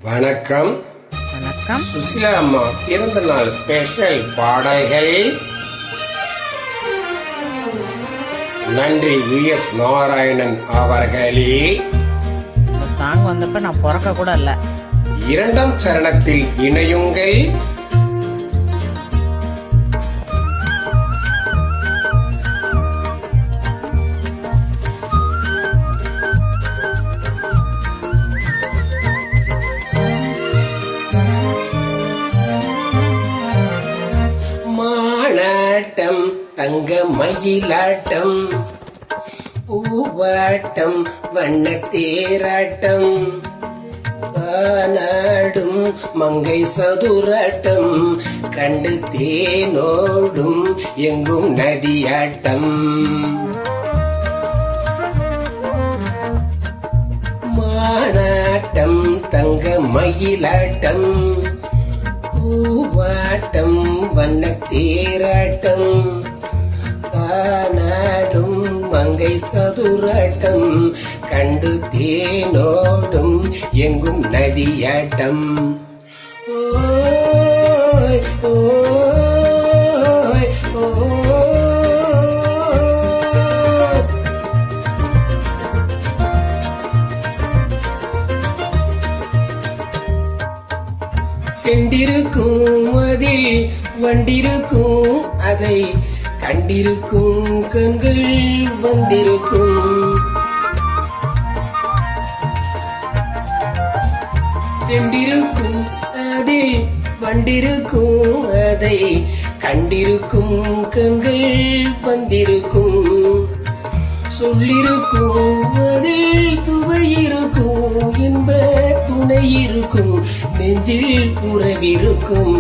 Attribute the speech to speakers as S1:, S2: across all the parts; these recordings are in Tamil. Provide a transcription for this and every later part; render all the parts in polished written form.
S1: வணக்கம்.
S2: வணக்கம்.
S1: சுசிலா அம்மா பிறந்த நாள் ஸ்பெஷல் பாடல்கள். நன்றி வி.எஸ். நாராயணன் அவர்களே.
S2: சாங் வந்தப்ப நான் பிறக்க கூட இல்ல.
S1: இரண்டாம் சரணத்தில் இணையுங்கள். மானாட்டம் தங்க மயிலாட்டம் பூவாட்டம் வண்ண தேராட்டம் தானாடும் மங்கை சதுராட்டம் கண்டு தேனோடும் எங்கும் நதியாட்டம். மானாட்டம் தங்க மயிலாட்டம் பூவாட்டம் வண்ண தேராட்டம் தானாடும் மங்கை சதுராட்டம் கண்டு தேனோடும் எங்கும் நதியாட்டம். ஓய் ஓய் ஓய். செண்டிருக்கும் அதில் வண்டிருக்கும் அதை கண்டிருக்கும் கண்கள் வந்திருக்கும். செண்டிருக்கும் அதில் வண்டிருக்கும் அதை கண்டிருக்கும் கண்கள் வந்திருக்கும். சொல்லிருக்கும் அதில் சுவையிருக்கும் இன்ப துணை இருக்கும் நெஞ்சில் உறவிருக்கும்.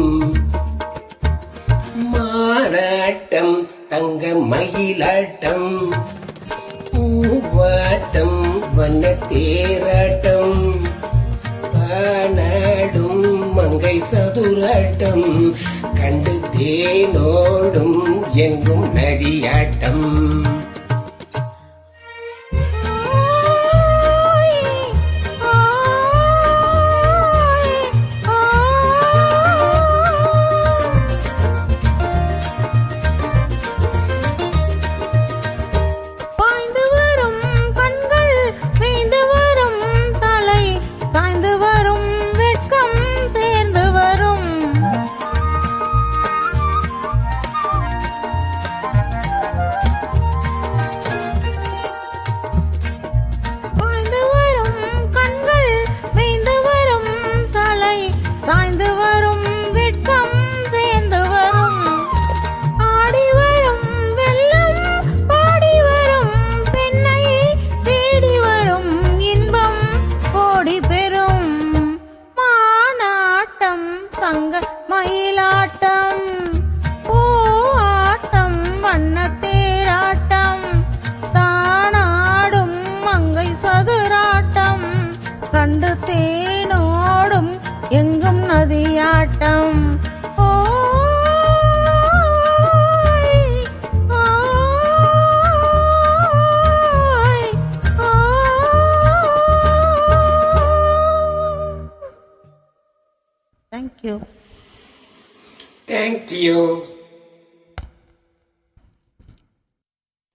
S1: மானாட்டம் தங்க மயிலாட்டம் பூவாட்டம் வண்ண தேராட்டம் தானாடும் மங்கை சதுராட்டம் கண்டு தேனோடும் எங்கும் நதியாட்டம்.
S3: மயிலாட்டம் பூவாட்டம் வண்ண தேராட்டம் தானாடும் மங்கை சதுராட்டம் கண்டு தேனோடும் எங்கும் நதியாட்டம்.
S2: Thank you.
S1: Thank you.